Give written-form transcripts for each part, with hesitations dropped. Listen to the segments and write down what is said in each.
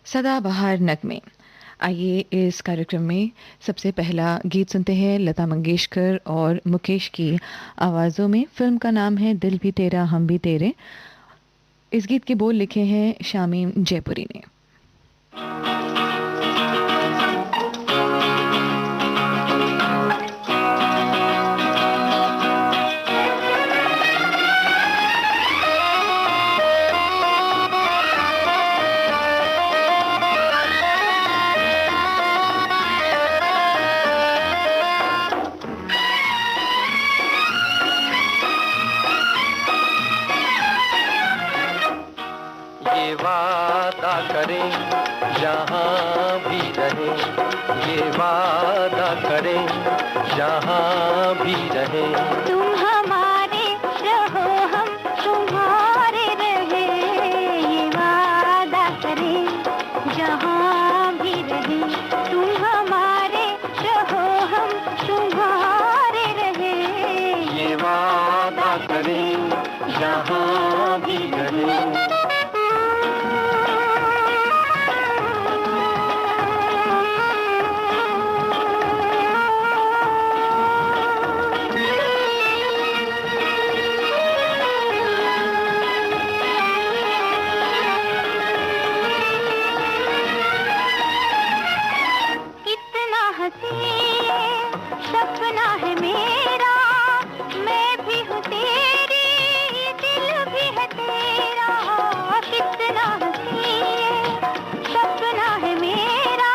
सदाबहार नगमे। आइए इस कार्यक्रम में सबसे पहला गीत सुनते हैं लता मंगेशकर और मुकेश की आवाज़ों में। फिल्म का नाम है दिल भी तेरा हम भी तेरे। इस गीत के बोल लिखे हैं शामीम जयपुरी ने। ये वादा करें जहाँ भी रहें, ये वादा करें जहाँ भी रहें। तुम हमारे रहो हम तुम्हारे रहे, ये वादा करें जहाँ भी रहें। तुम हमारे रहो हम तुम्हारे रहे, ये वादा करें जहाँ भी रहें। सपना है मेरा, मैं भी हूँ तेरी, दिल भी है तेरा। कितना हसीन सपना है मेरा,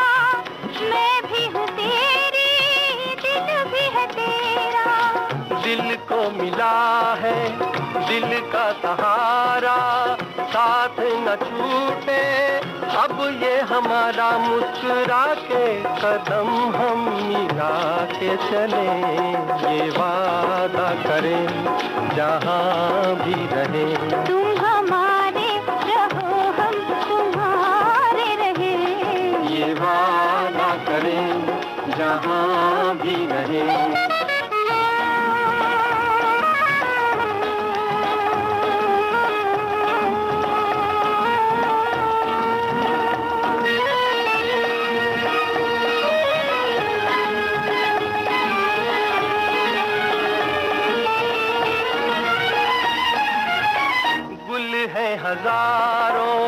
मैं भी हूँ तेरी, दिल भी है तेरा। दिल को मिला है दिल का सहारा, साथ न छूटे अब ये हमारा। मुस्कुरा के कदम हम मिला के चले, ये वादा करें जहाँ भी रहें। तुम हमारे रहो हम तुम्हारे रहे, ये वादा करें जहाँ भी रहें। हजारों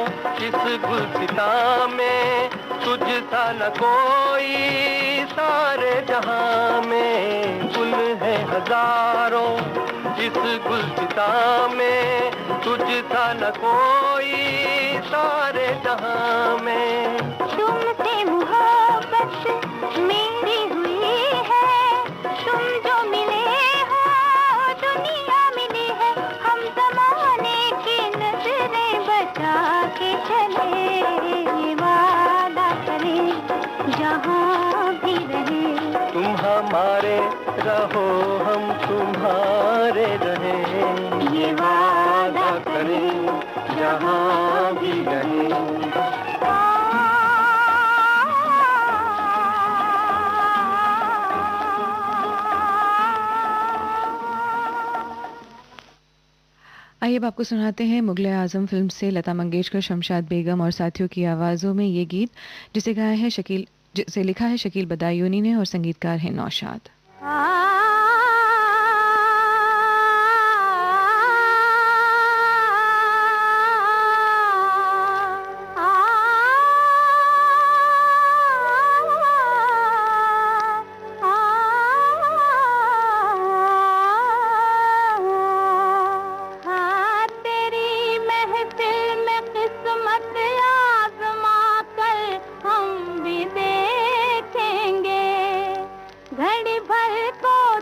इस गुलसिता में, तुझ सा न कोई सारे जहां में। गुल है हजारों इस गुलसिता में, तुझ सा न कोई सारे जहां में। तुमसे मोहब्बत मेरी हुई है, तुम जो मिले हो दुनिया मिली है। हम जमाने की नजरें बचा के चले, ये वादा करें जहाँ भी रहे। तुम हमारे रहो हम तुम्हारे रहे, ये वादा करें जहाँ भी रहें। आइए अब आपको सुनाते हैं मुगले आजम फिल्म से लता मंगेशकर, शमशाद बेगम और साथियों की आवाज़ों में ये गीत, जिसे गाया है शकील, जिसे लिखा है शकील बदायूनी ने और संगीतकार है नौशाद। घड़ी भर को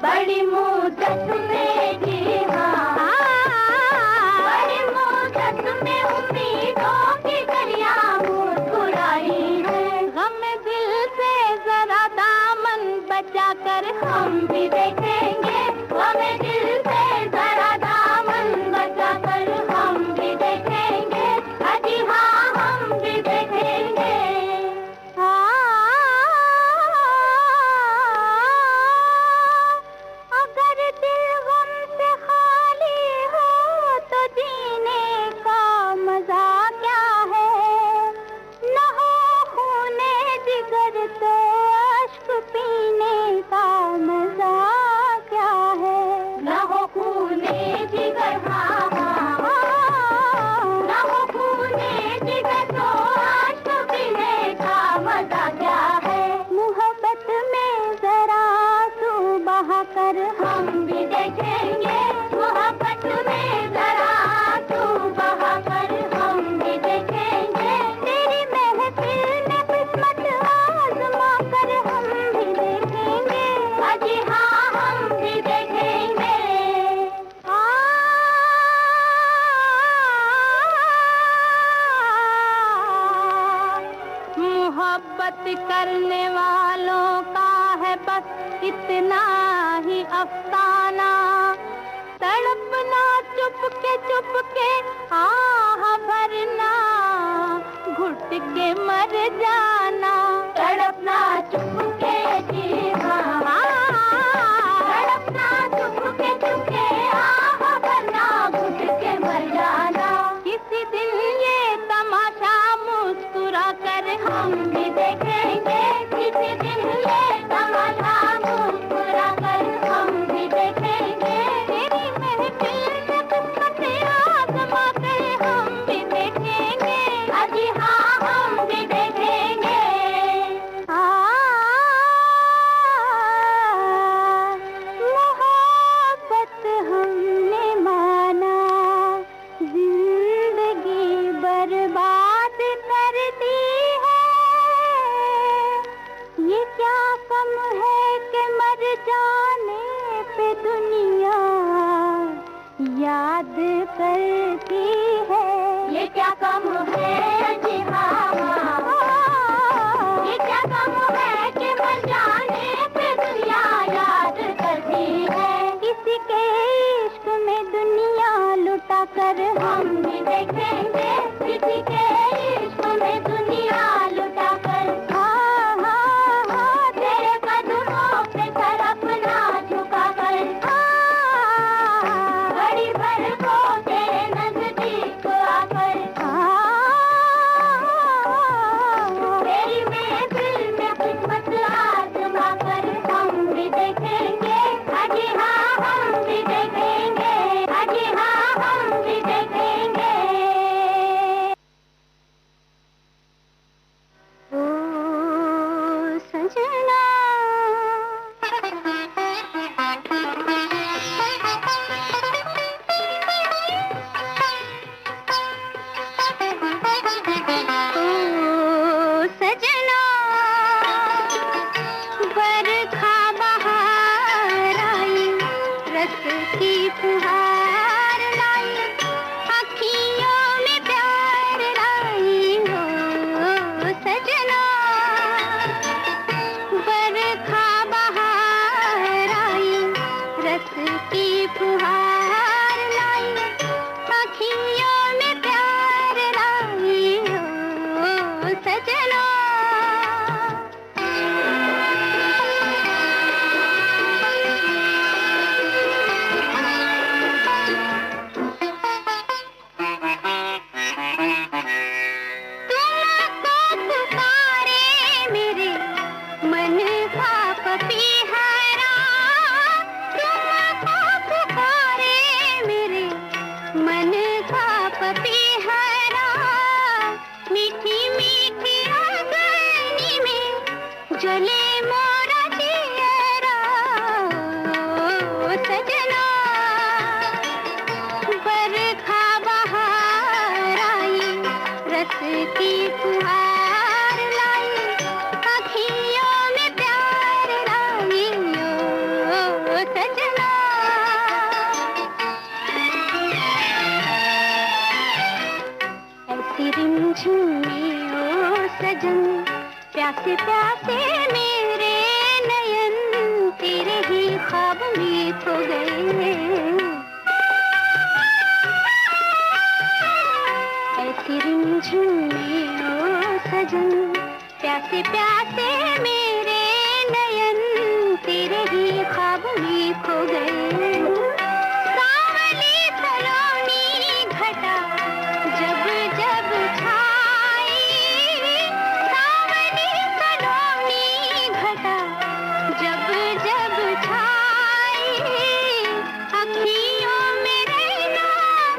बड़ी मुद्दत में जी हाँ, बड़ी मुद्दत में उम्मीदों की दरिया मुस्कुराई है। गम दिल से जरा दामन बचा कर हम भी देखेंगे, गम दिल से जरा दामन बचा कर हम भी देखेंगे, अजी हाँ हम भी देखेंगे। अगर दिल गम से खाली हो तो जीने का मजा क्या है, न हो खूने जिगर तो अश्क पीने का मजा क्या है, न हो खूने जिगर हाँ हाँ हाँ, न हो खूने जिगर तो अश्क पीने का मजा क्या है। मोहब्बत में जरा आंसू बहा कर हम भी देखेंगे, मोहब्बत में जरा आंसू बहा कर हम भी देखेंगे, तेरी महफिल में किस्मत आजमा कर हम भी देखेंगे, अजी हाँ हम भी देखेंगे। मोहब्बत करने वालों का है बस इतना ही अफसाना, तड़पना चुप के आह भरना, घुट के मर जाना, तड़पना चुप के जी हाँ, तड़पना चुप के आह भरना, घुट के मर जाना। किसी दिन ये तमाशा मुस्कुरा कर हम भी देखेंगे, किसी दिन ये तमाशा मुस्कुरा कर हम भी देखेंगे, तेरी महफिल में किस्मत आजमा कर हम भी देखेंगे, अजी हाँ हम भी देखेंगे। मोहब्बत हमने माना, जिंदगी बर्बाद कर दी है, ये क्या कम है कि मर जाने पे दुनिया याद करती है, ये क्या कम है जी हाँ हाँ, ये क्या कम है कि मर जाने पे दुनिया याद करती है। किसी के इश्क में दुनिया लुटा कर हम भी देखेंगे, किसी के इश्क में दुनिया लुटा कर हाँ हाँ हाँ, तेरे कदमों पे सर अपना झुका कर हाँ, घड़ी भर को तेरे नजदीक आकर हाँ, तेरी महफिल में किस्मत आजमा कर हम भी देखेंगे, अजी हाँ हम भी देखेंगे, अजी हाँ हम भी देखेंगे। ओ सजना ओ सजना, बरखा बहार आई, रस की फुहार लाई, अखियों में प्यार लाई हो सजना, बरखा बहार आई, रस की फुहार लाई, अखियों में प्यार लाई हो सजना। प्यासे मेरे नयन तेरे ही ख्वाब में खो गए। ऐसी रिमझिम में ओ सजन प्यासे प्यासे मेरे नयन तेरे ही ख्वाब में खो गए। सावली सलोनी घटा जब जब छाई, सावली सलोनी घटा जब जब छाई, अखियों में रहना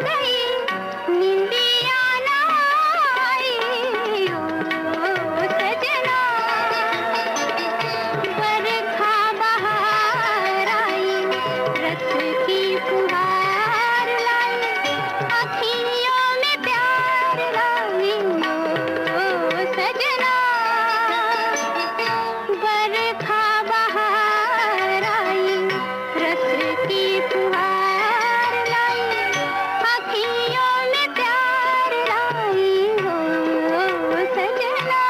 गई निंदिया ना आई। ओ सजना बरखा बहार आई, रस की फुहार लाई, अखियों में प्यार लाई। ओ सजना बरखा बहार आई, रस की फुहार लाई, अखियों में प्यार लाई। ओ सजना।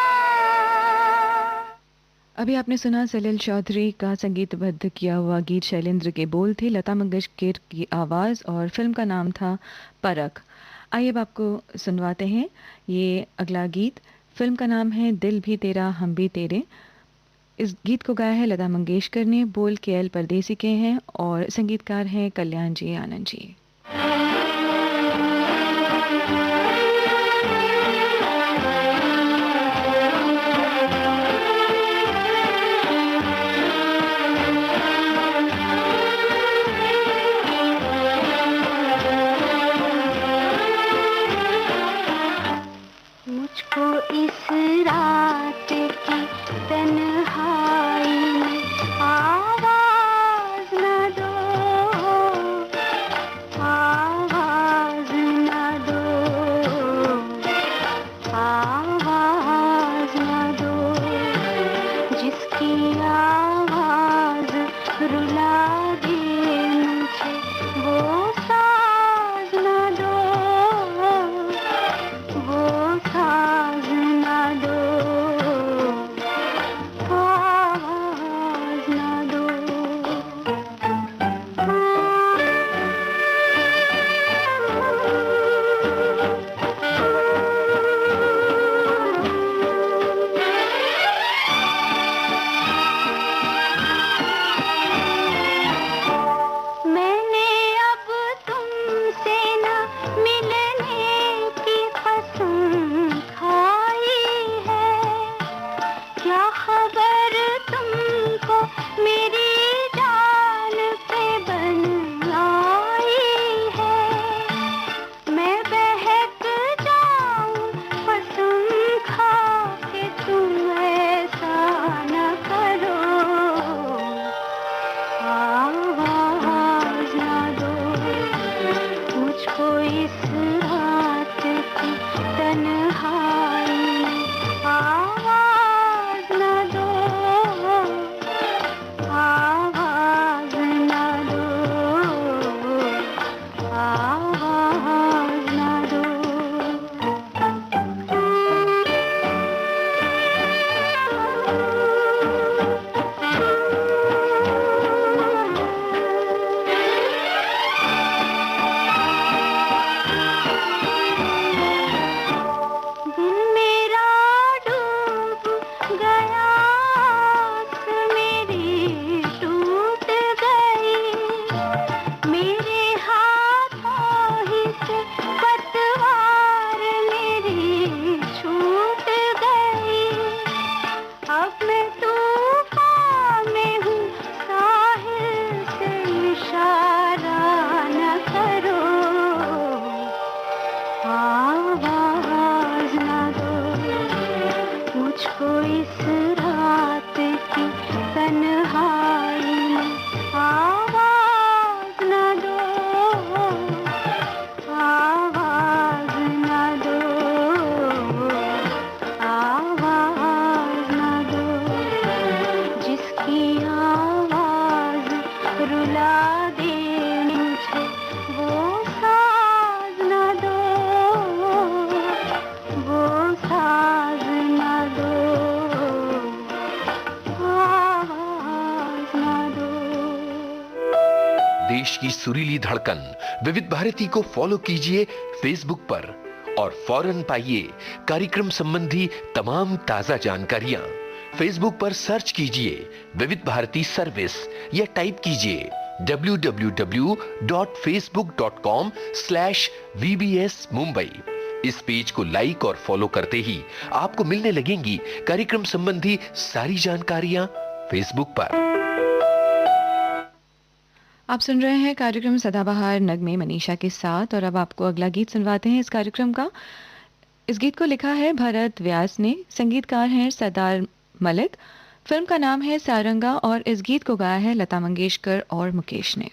अभी आपने सुना सलील चौधरी का संगीतबद्ध किया हुआ गीत। शैलेंद्र के बोल थे, लता मंगेशकर की आवाज़ और फिल्म का नाम था परख। आइए अब आपको सुनवाते हैं ये अगला गीत। फिल्म का नाम है दिल भी तेरा हम भी तेरे। इस गीत को गाया है लता मंगेशकर ने, बोल के परदेसी के हैं और संगीतकार हैं कल्याण जी आनंद जी। मुझको इस रात की तन्हाई में आवाज न दो, आवाज न दो, आवाज न दो, जिसकी आवाज रुला दे मुझे वो साज न दो, वो साज न दो, आवाज न दो। मैंने अब तुमसे न मिलने की कसम खाई है, क्या खबर तुमको मेरी जान पे बन आई है। मैं बहक जाऊं कसम खा के तुम ऐसा न करो, आवाज न दो, मुझको इस रात की तन्हाई में आवाज न दो, आवाज न दो, आवाज न दो। देश की सुरीली धड़कन विविध भारती को फॉलो कीजिए फेसबुक पर और फौरन पाइए कार्यक्रम संबंधी तमाम ताजा जानकारियां। फेसबुक पर सर्च कीजिए विविध भारती सर्विस या टाइप कीजिए www.facebook.com/VBS Mumbai। इस पेज को लाइक और फॉलो करते ही आपको मिलने लगेंगी कार्यक्रम संबंधी सारी जानकारियां फेसबुक पर। आप सुन रहे हैं कार्यक्रम सदाबहार नगमे मनीषा के साथ, और अब आपको अगला गीत सुनवाते हैं इस कार्यक्रम का। इस गीत को लिखा है भरत व्यास ने, संगीतकार हैं सरदार मलिक। फिल्म का नाम है सारंगा और इस गीत को गाया है लता मंगेशकर और मुकेश ने।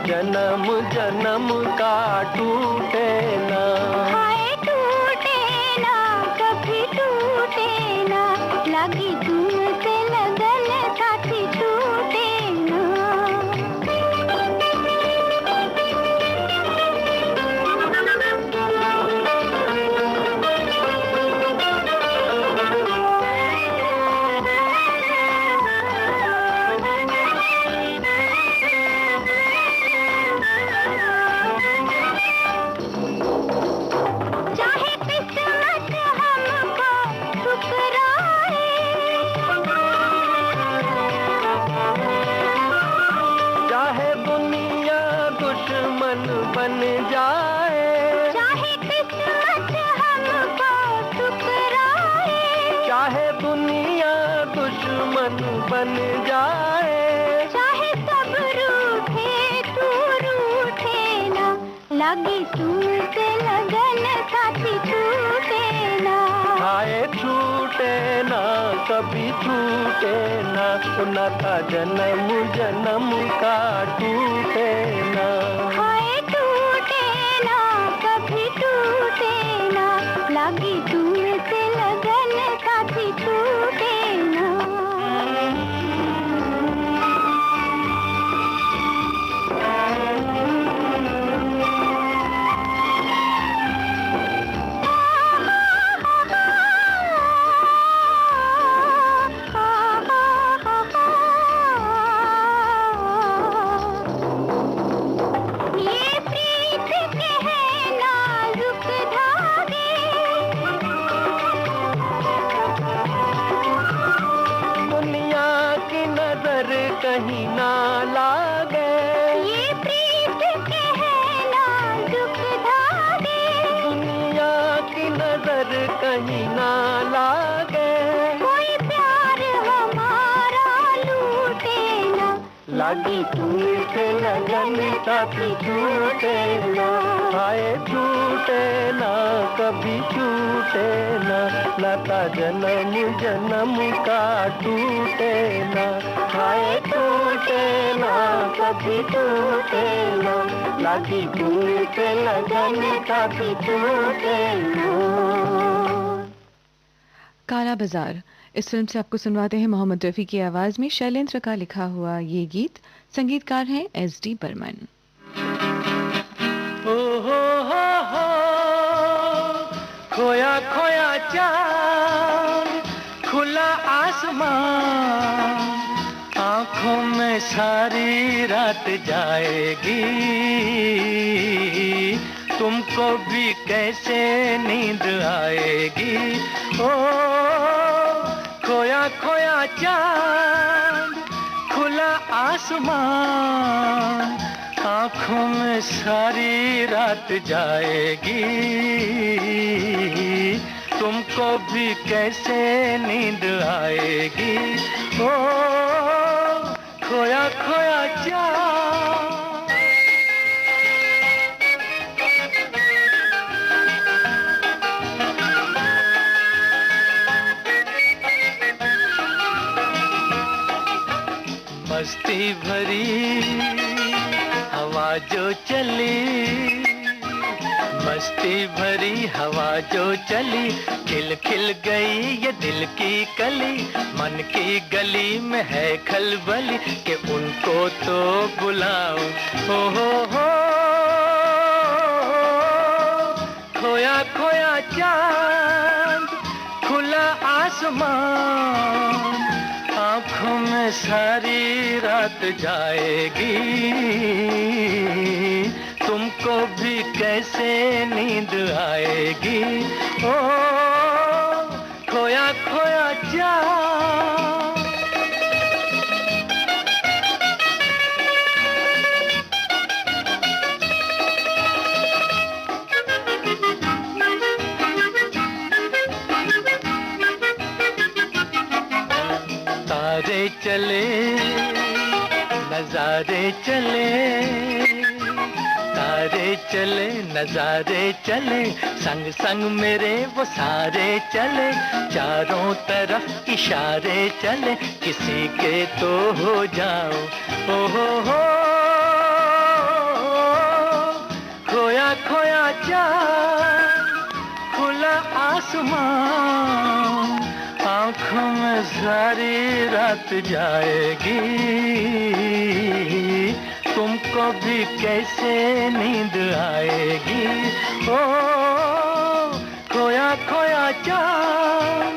जन्म जन्म का टूटे ना, हाय टूटे ना, कभी टूटे ना, लगी तुमसे लगन साथी टूटे ना। बन जाए, चाहे किस्मत हमको ठुकराए, चाहे दुनिया दुश्मन बन जाए, चाहे सब रूठे तू रूठे ना, लगी तुमसे लगन साथी छूटे ना, हाय छूटे ना, कभी छूटे ना, नाता जन्म जन्म का टूटे ना, लगी तुमसे लगन साथी छूटे ना। कहीं ना लागे, ये प्रीत के है नाजुक धागे, दुनिया की नजर कहीं ना लागे, कोई प्यार हमारा लूटे ना, लगी तुमसे लगन साथी छूटे ना, हाय छूटे ना, कभी छूटे ना, नाता जन्म जन्म का टूटे ना, हाय टूटे ना, कभी टूटे ना, लगी तुमसे लगन साथी छूटे ना। काला बाजार, इस फिल्म से आपको सुनवाते हैं मोहम्मद रफ़ी की आवाज में शैलेंद्र का लिखा हुआ ये गीत। संगीतकार हैं SD बर्मन। हो खोया खोया चांद, खुला आसमान, आंखों में सारी रात जाएगी, तुमको भी कैसे नींद आएगी। ओ खोया खोया चांद, खुला आसमान, आंखों में सारी रात जाएगी, तुमको भी कैसे नींद आएगी। ओ खोया खोया चांद। मस्ती भरी हवा जो चली, मस्ती भरी हवा जो चली, खिल खिल गई ये दिल की कली, मन की गली में है खलबली कि उनको तो बुलाओ। हो खोया खोया चांद, खुला आसमान, आँखों में सारी रात जाएगी, तुमको भी कैसे नींद आएगी। ओ खोया खोया चांद। तारे चले नजारे चले, तारे चले नजारे चले, संग संग मेरे वो सारे चले, चारों तरफ इशारे चले, किसी के तो हो जाओ। हो खोया खोया चाँद, खुला आसमान, आँखों में सारी रात जाएगी, तुमको भी कैसे नींद आएगी। ओ खोया खोया चाँद,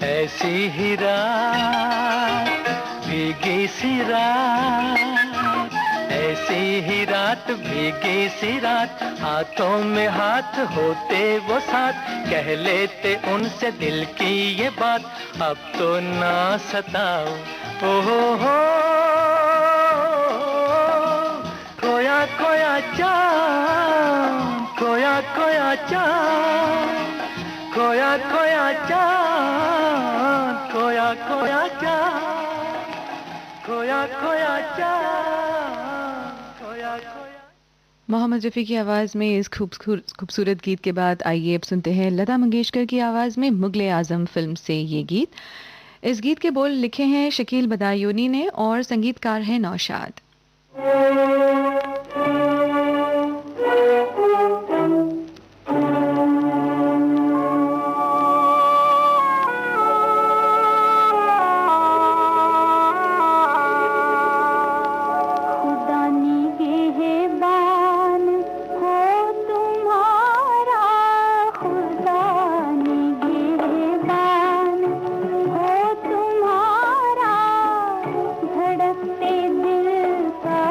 ऐसी ही रात भीगी सी रात, ऐसी ही रात भीगी सी रात, हाथों में हाथ होते वो साथ, कह लेते उनसे दिल की ये बात, अब तो ना सताओ। हो खोया खोया चाँद, खोया खोया चाँद, खोया खोया चाँद, खोया खोया चाँद, खोया खोया चाँद, खोया खोया। मोहम्मद रफ़ी की आवाज़ में इस खूबसूरत गीत के बाद आइए अब सुनते हैं लता मंगेशकर की आवाज़ में मुग़ल आज़म फिल्म से ये गीत। इस गीत के बोल लिखे हैं शकील बदायूनी ने और संगीतकार हैं नौशाद। धड़कते दिल का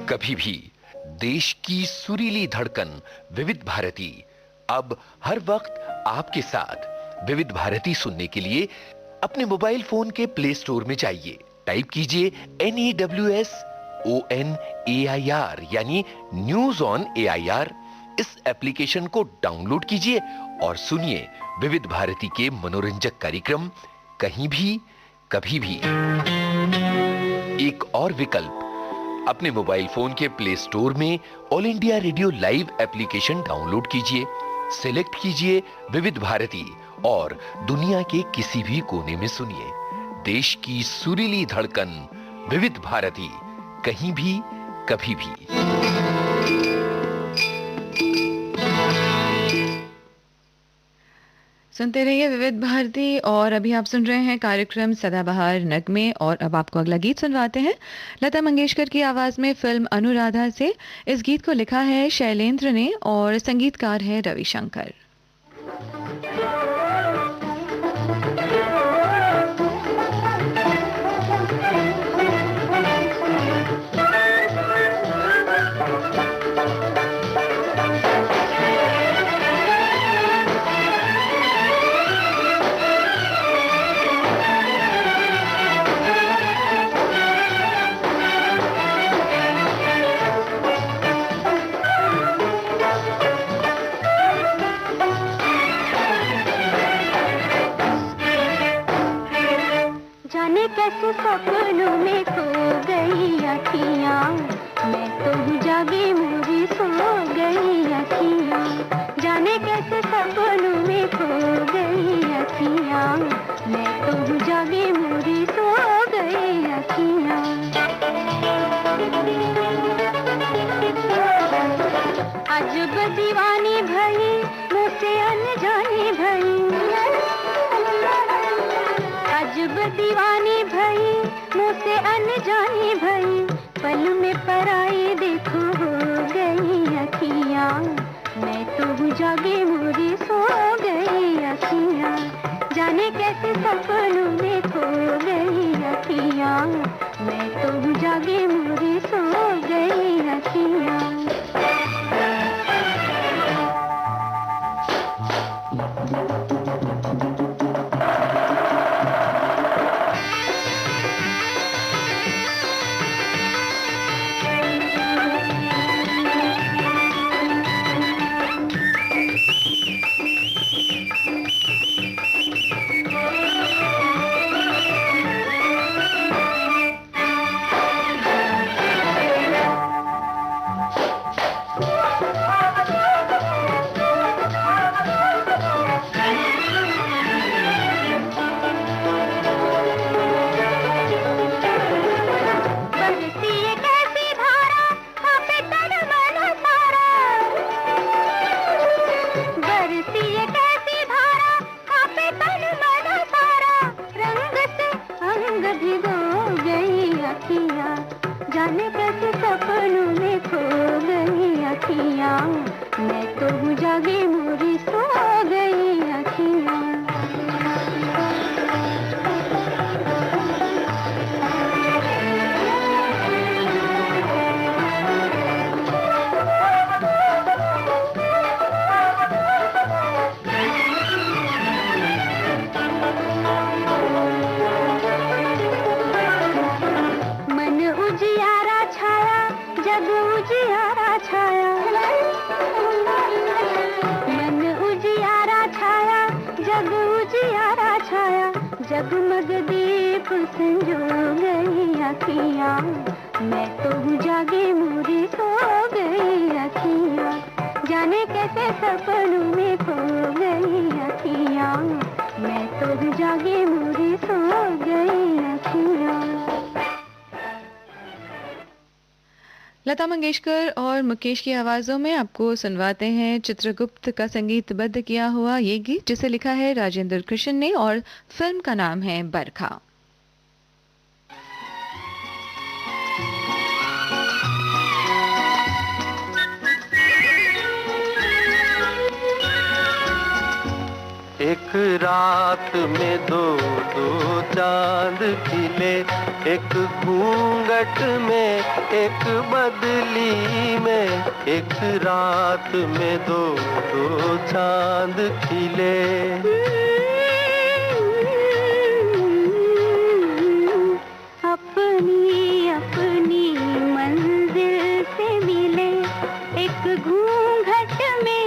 कभी भी। देश की सुरीली धड़कन विविध भारती अब हर वक्त आपके साथ। विविध भारती सुनने के लिए अपने मोबाइल फोन के प्ले स्टोर में जाइए, टाइप कीजिए NEWSONAIR यानी न्यूज ऑन AIR। इस एप्लीकेशन को डाउनलोड कीजिए और सुनिए विविध भारती के मनोरंजक कार्यक्रम कहीं भी कभी भी। एक और विकल्प, अपने मोबाइल फोन के प्ले स्टोर में all India radio live application download कीजिए, सिलेक्ट कीजिए विविध भारती और दुनिया के किसी भी कोने में सुनिए देश की सुरीली धड़कन विविध भारती, कहीं भी कभी भी। सुनते रहिए विविध भारती। और अभी आप सुन रहे हैं कार्यक्रम सदाबहार नगमे, और अब आपको अगला गीत सुनवाते हैं लता मंगेशकर की आवाज में फिल्म अनुराधा से। इस गीत को लिखा है शैलेंद्र ने और संगीतकार है रविशंकर। कैसे सपनों में खो गई अखियाँ, मैं तो जागी मोरी सो गई अखियाँ। जाने कैसे सपनों में खो गई अखियाँ, मैं तो जागी मोरी सो गई अखियाँ। अजब दीवानी भई मुझसे अनजानी भई, अजब दीवानी भई मुझसे अनजानी भई, पल में पराई देखो हो गई अखियाँ, मैं तो जागी मोरी सो गई अखियाँ। जाने कैसे सपनों में खो गई अखियाँ, मैं तो जागी मोरी सो गई अखियाँ। जाने कैसे सपनों में खो गई अखियाँ, मैं तो जागी मोरी सो गई अखियाँ। जगमग दीप संजो गई अखियाँ, मैं तो जागी मोरी सो गई अखियाँ। जाने कैसे सपनों में खो गई अखियाँ, मैं तो जागी मोरी सो गई अखियाँ। लता मंगेशकर और मुकेश की आवाज़ों में आपको सुनवाते हैं चित्रगुप्त का संगीतबद्ध किया हुआ ये गीत, जिसे लिखा है राजेंद्र कृष्ण ने और फिल्म का नाम है बरखा। एक रात में दो दो चांद खिले, एक घूंघट में एक बदली में, एक रात में दो दो चांद खिले। अपनी अपनी मंजिल से मिले, एक घूंघट में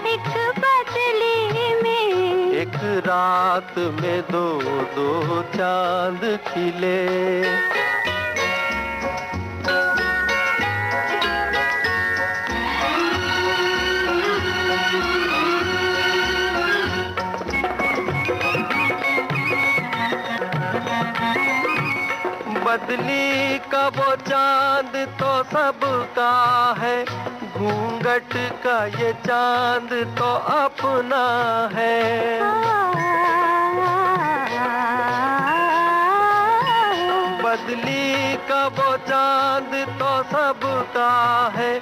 एक बदली में, एक रात में दो दो चांद खिले। बदली का वो चांद तो सबका है, घूंघट का ये चांद तो अपना है। बदली का वो चांद तो सबका है,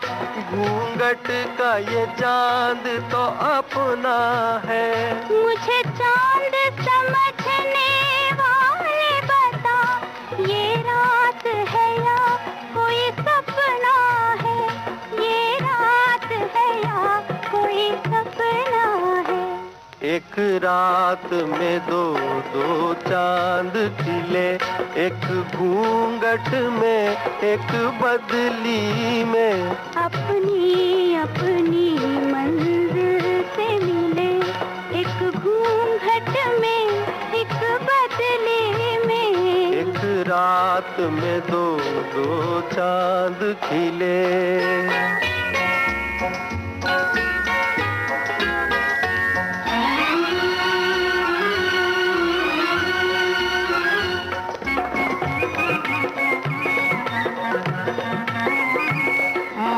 घूंघट का ये चांद तो अपना है। मुझे चांद समझने वाले बता, ये रात है या कोई सपना है, ये रात है या कोई सपना है। एक रात में दो दो चांद खिले, एक घूंघट में एक बदली में, अपनी अपनी मंजिल से मिले, एक घूंघट में एक बदली में, एक रात में दो दो चांद खिले।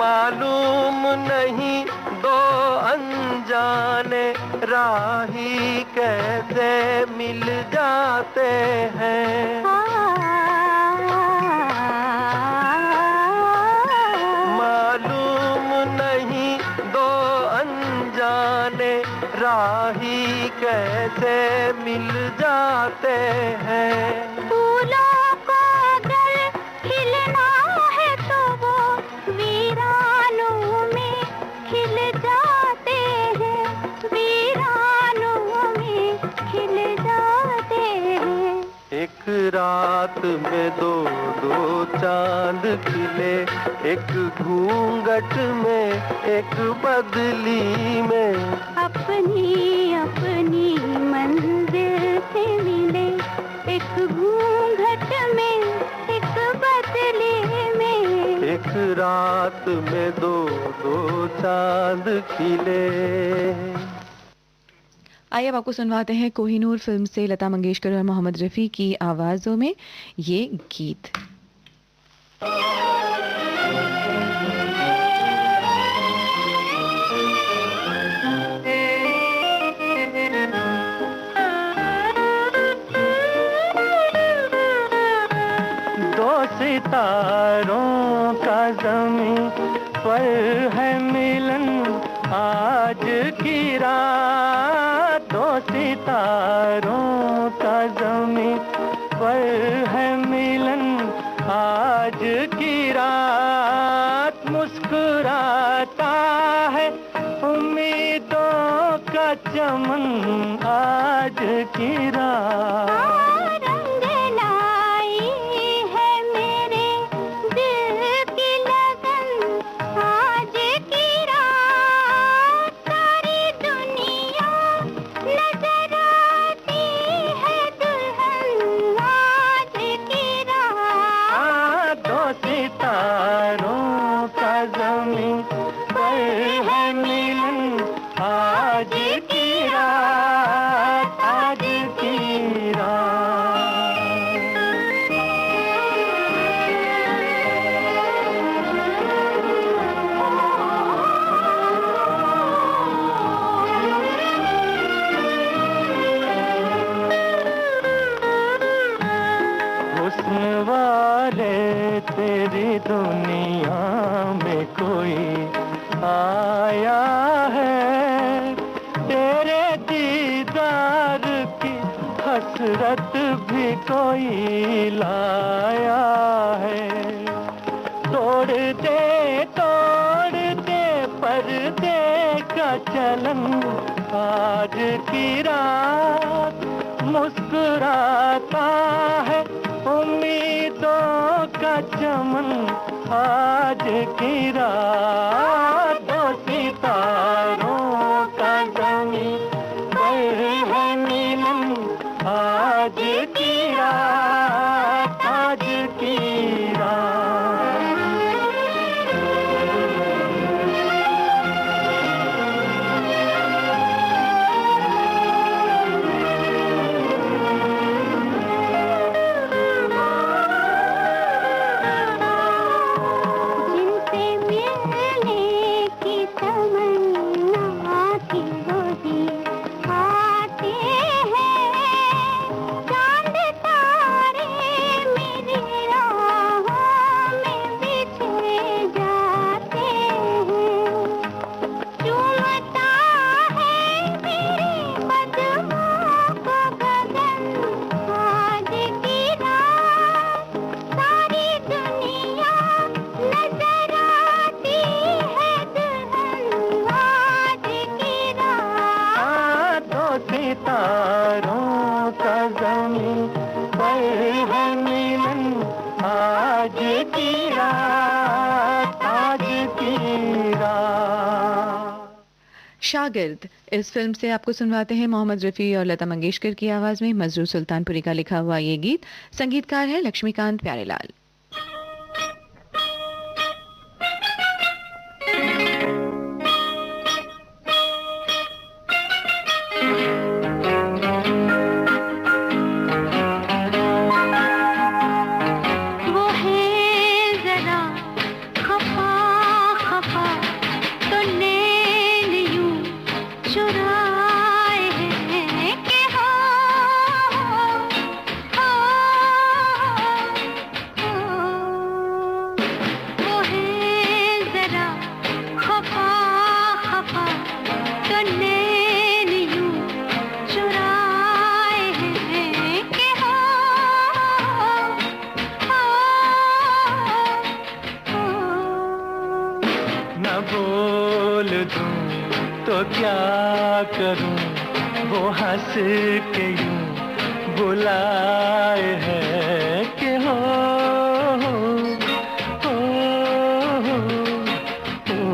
मालूम नहीं दो अनजाने राही कैसे मिल जाते हैं। मालूम नहीं दो अनजाने राही कैसे मिल जाते हैं। फूलों को अगर खिलना है तो वो वीरानों में खिल जाते हैं, वीरानों में खिल जाते हैं। एक रात में दो दो चांद खिले, एक घूंघट में एक बदली में, अपनी अपनी मंजिल से मिले, एक घूंघट में एक बदली में, एक रात में दो दो चांद खिले। आइए अब आपको सुनवाते हैं कोहिनूर फिल्म से लता मंगेशकर और मोहम्मद रफ़ी की आवाज़ों में ये गीत। दो सितारों का ज़मीं पर है मिलन आज की रात, दो सितारों का ज़मीं पर है मिलन आज की रात। मुस्कुराता है उम्मीदों का चमन आज की रात। तेरी दुनिया में कोई आया है, तेरे दीदार की हसरत रात भी कोई लाया है। तोड़ते तोड़ते पर्दे का चलन, आज की रात मुस्कुराता है। उम्मीदों का चमन, आज की रात दो सितारों का ज़मीं पर है मिलन। आज की रात, आज की रात। सितारों का ज़मीं पर है मिलन। आज की रात, आज की रात। शागिर्द इस फिल्म से आपको सुनवाते हैं मोहम्मद रफ़ी और लता मंगेशकर की आवाज़ में मजरूर सुल्तानपुरी का लिखा हुआ ये गीत। संगीतकार है लक्ष्मीकांत प्यारेलाल। क्या करूं, वो हंस के यूं बुलाए है कि हो, हो, हो, हो।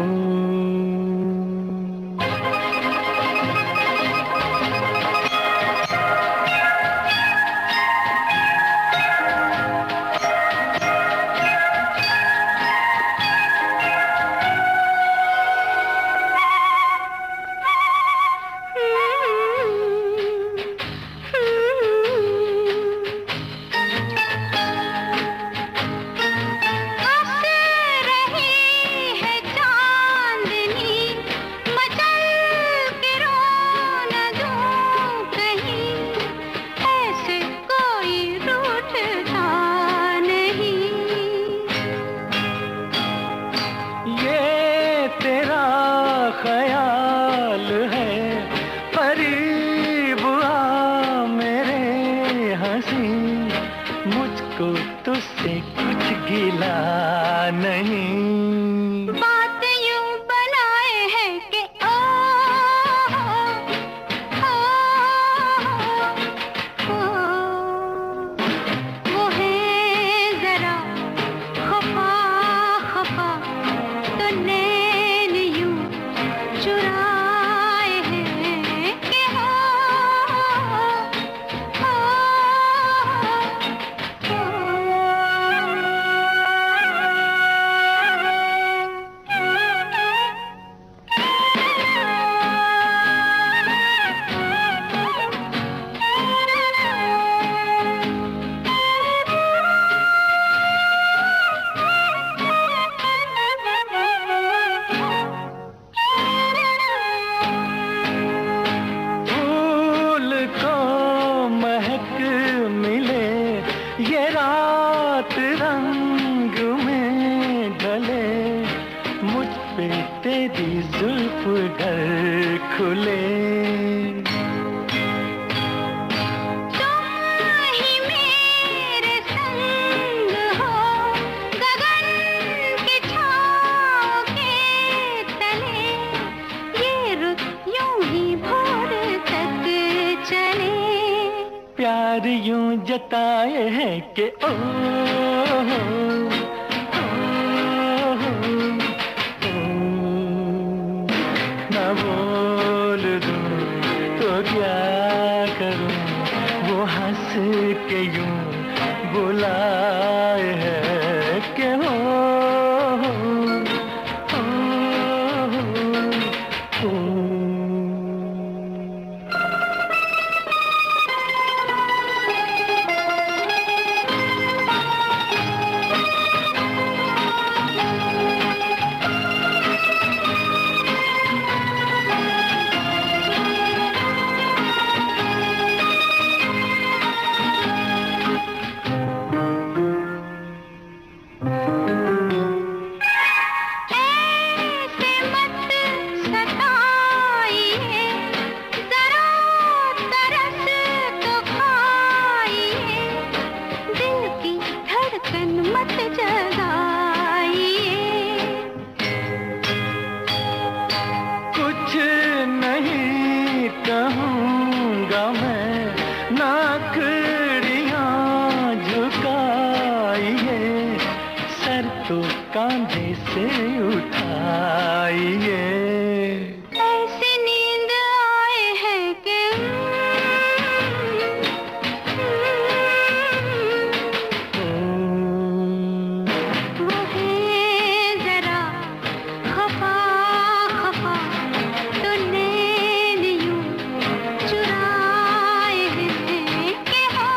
प्यार यूं जताए है कि ओ, ना बोल दूं तो क्या करूं, वो हंस के यूं बुलाए है कि हो, कांधे से उठाइए, ऐसी नींद आए है कि वो है जरा खफा खफा, तो नैन यूं चुराए हैं कि हो,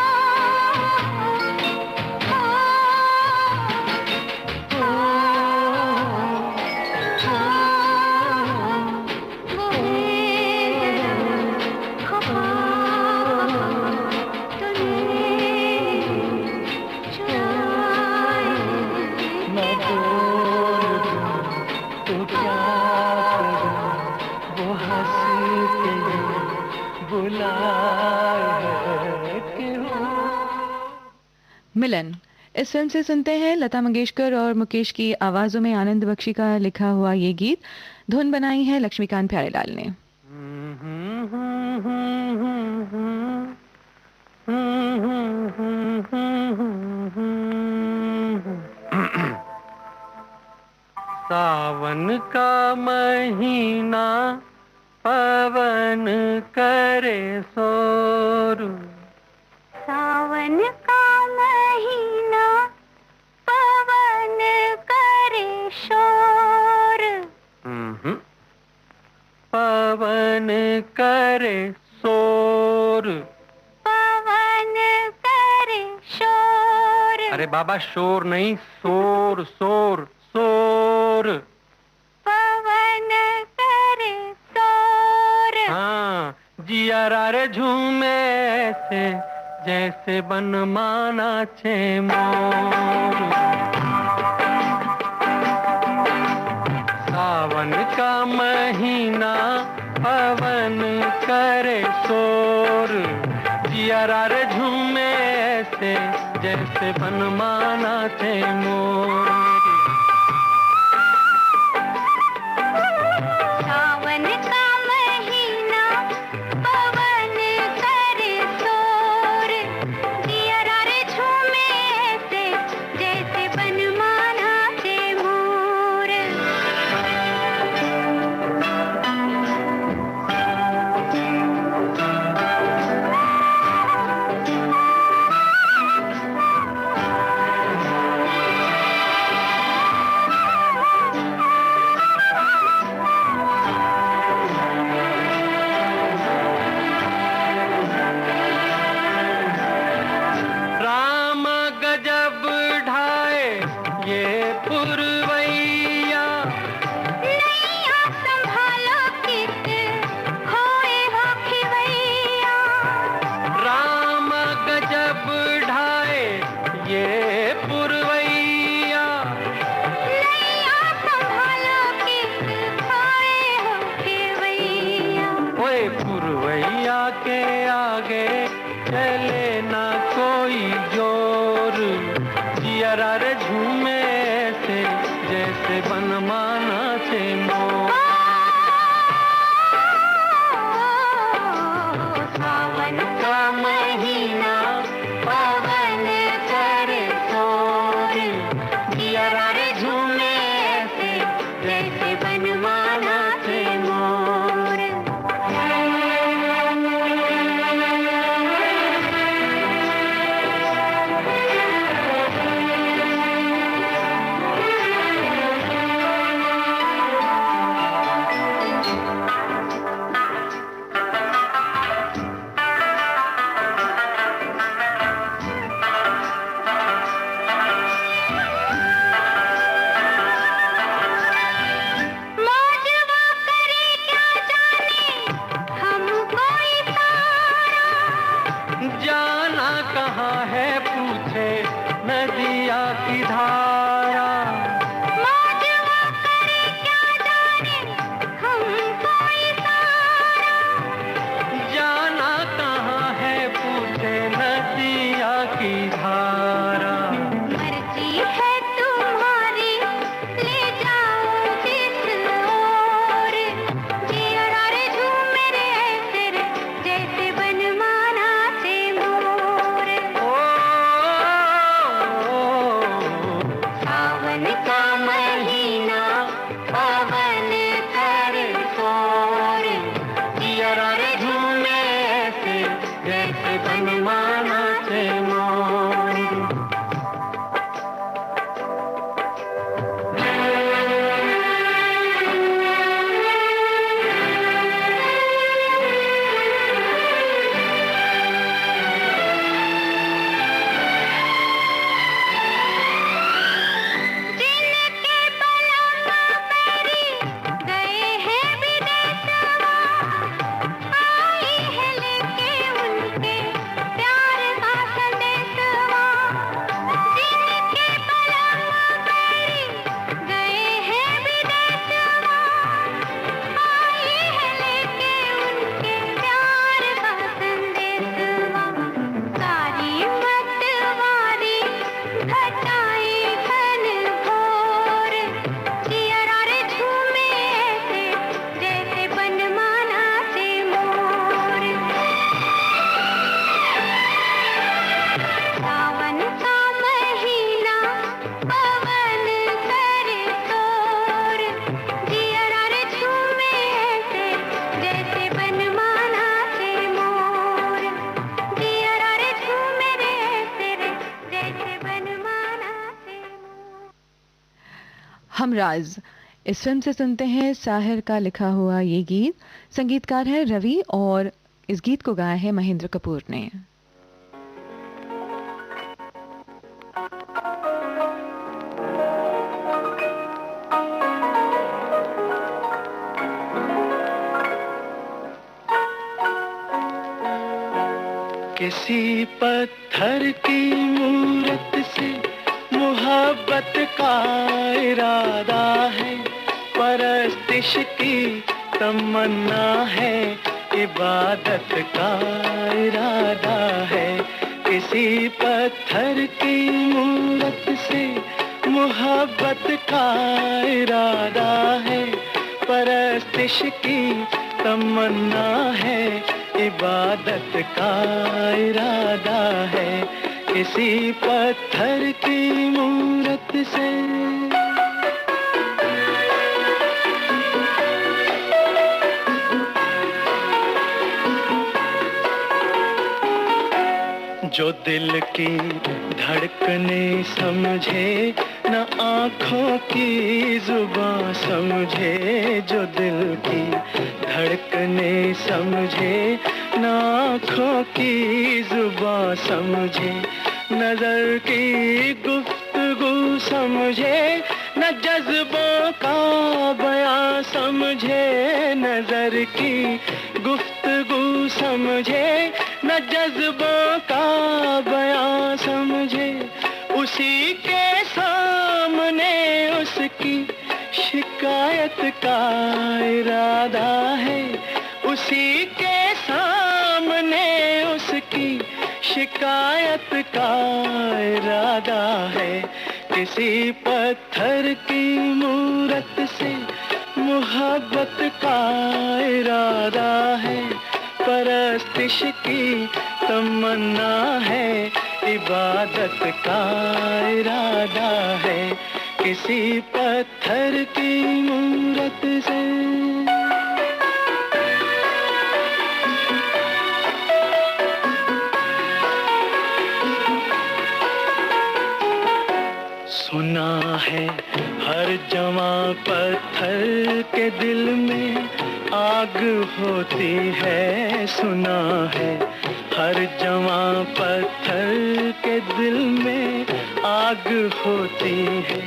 मिलन। इस फिल्म से सुनते हैं लता मंगेशकर और मुकेश की आवाजों में आनंद बख्शी का लिखा हुआ ये गीत। धुन बनाई है लक्ष्मीकांत प्यारेलाल ने। सावन का महीना पवन करे शोर, सावन का महीना पवन करे शोर, पवन करे शोर, पवन करे शोर। अरे बाबा शोर नहीं, शोर शोर शोर, पवन करे शोर। हाँ, जिया रे झूमे ऐसे जैसे बनमाना छे मोर। सावन का महीना पवन करे शोर, जिया रे झूमे ऐसे जैसे बनमाना छे मोर। सावन का महीना पवन करे शोर, जिया रे झूमे ऐसे जैसे बनमाना छे मोर। सावन का महीना हमराज। इस फिल्म से सुनते हैं साहिर का लिखा हुआ ये गीत। संगीतकार है रवि और इस गीत को गाया है महेंद्र कपूर ने। किसी पत्थर की मूरत से मोहब्बत का इरादा है, परस्तिश की तमन्ना है, इबादत का इरादा है। किसी पत्थर की मूरत से मोहब्बत का इरादा है, परस्तिश की तमन्ना है, इबादत का इरादा है। किसी पत्थर की मूरत से जो दिल की धड़कने समझे, न आँखों की जुबां समझे। जो दिल की धड़कने समझे, न आँखों की जुबां समझे। नजर की गुफ्तगू समझे, न जज्बों का बयां समझे। नजर की गुफ्तगू समझे, न जज्बों का बयां समझे। उसी के सामने उसकी शिकायत का इरादा है, उसी के सामने उसकी शिकायत का इरादा है। किसी पत्थर की मूरत से मोहब्बत का इरादा है, परस्तिश की तमन्ना है, इबादत का इरादा है। किसी पत्थर की मूरत से सुना है हर जवां पत्थर के दिल में आग होती है। सुना है हर जवां पत्थर के दिल में आग होती है,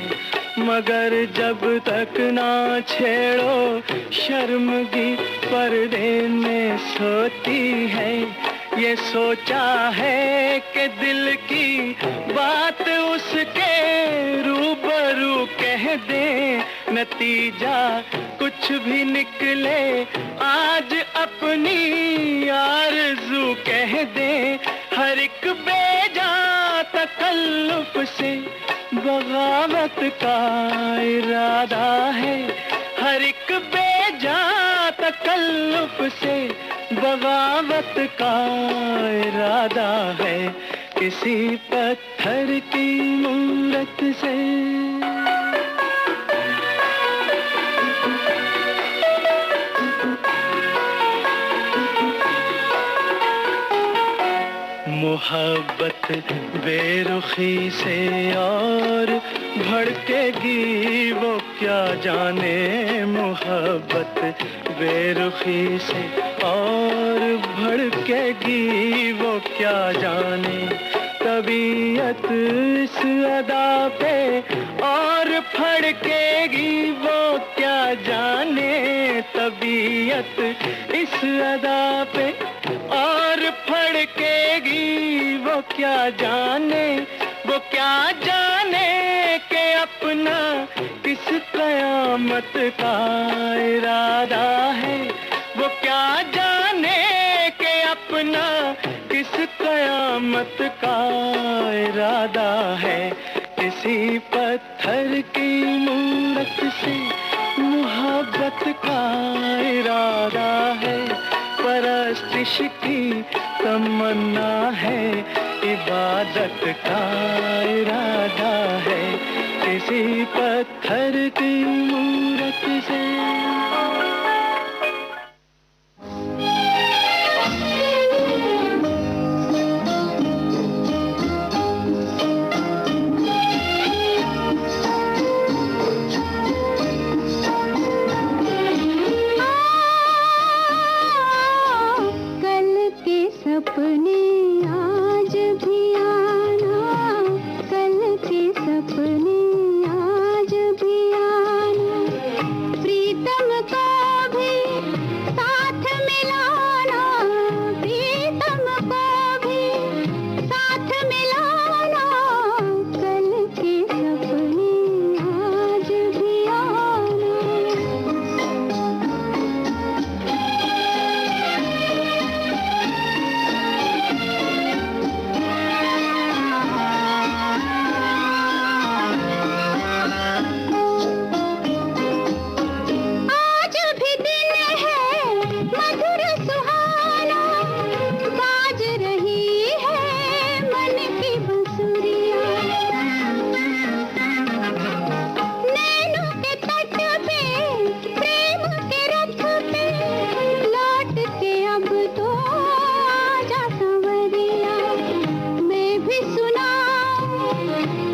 मगर जब तक ना छेड़ो शर्मगी पर्दे में सोती है। ये सोचा है कि दिल की बात उसके रूबरू कह दे, नतीजा कुछ भी निकले आज अपनी आरज़ू कह दे। हर एक बेजा तकल्लुफ से बगावत का इरादा है, हर एक बेजा तकल्लुफ से बगावत का इरादा है। किसी पत्थर की मूरत से मोहब्बत बेरुखी से और भड़केगी वो क्या जाने। मोहब्बत बेरुखी से और भड़केगी वो क्या जाने। तबीयत इस अदा पे और फड़केगी वो क्या जाने। तबीयत इस अदा पे और फड़केगी वो क्या जाने। वो क्या जाने कि अपना किस कयामत का इरादा है। वो क्या जाने कि अपना किस कयामत का इरादा है। किसी पत्थर की मूरत से मोहब्बत का इरादा है, परस्तिश की तमन्ना है, इबादत का इरादा है। किसी पत्थर की मूरत से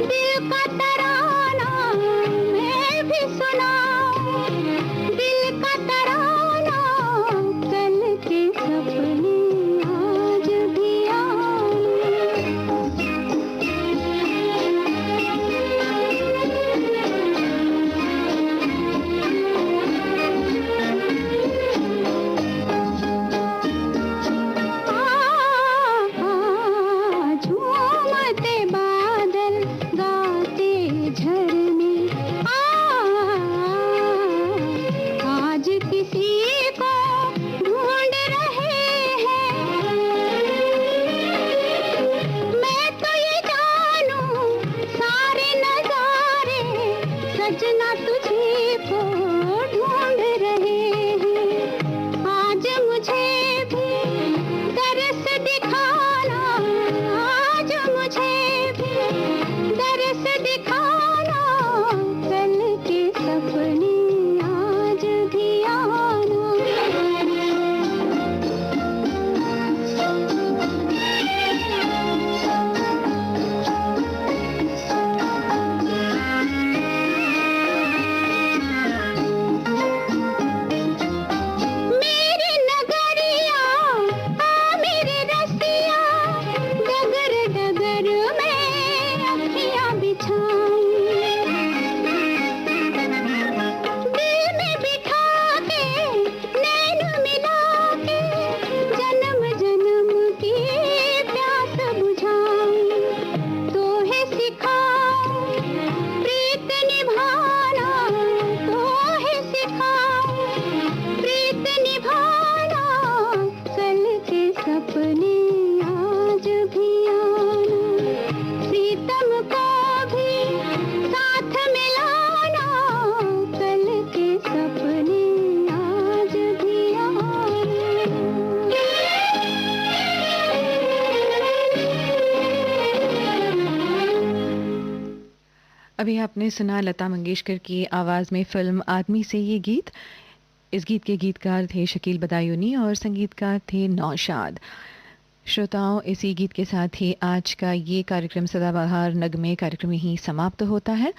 दिल का तराना मैं भी सुनाऊं, दिल का तराना कल के सपने आज भी आऊं। झूमते बादल गाते झरने, आज किसी को ढूंढ रहे हैं। मैं तो ये जानूं सारे नजारे सजना तुझे को ढूंढ रहे हैं। आज मुझे भी तरस दिखाना, आज मुझे भी तरस दिखाना, कल के सपने आज भी आना। मेरी नगरिया मेरी रसिया, डगर डगर में अखियां बिछाऊं, दिल में बिठा के नैन मिला के जन्म जन्म की प्यास बुझाऊं। तो है सिखाऊं प्रीत निभाना, तो है सिखाऊं प्रीत निभाना, कल के सपने आज भी आना। प्रीतम को भी साथ मिलाना, कल के सपने आज भी आना। अभी आपने सुना लता मंगेशकर की आवाज़ में फिल्म आदमी से ये गीत। इस गीत के गीतकार थे शकील बदायूनी और संगीतकार थे नौशाद। श्रोताओं, इसी गीत के साथ ही आज का ये कार्यक्रम सदाबहार नगमे कार्यक्रम ही समाप्त होता है।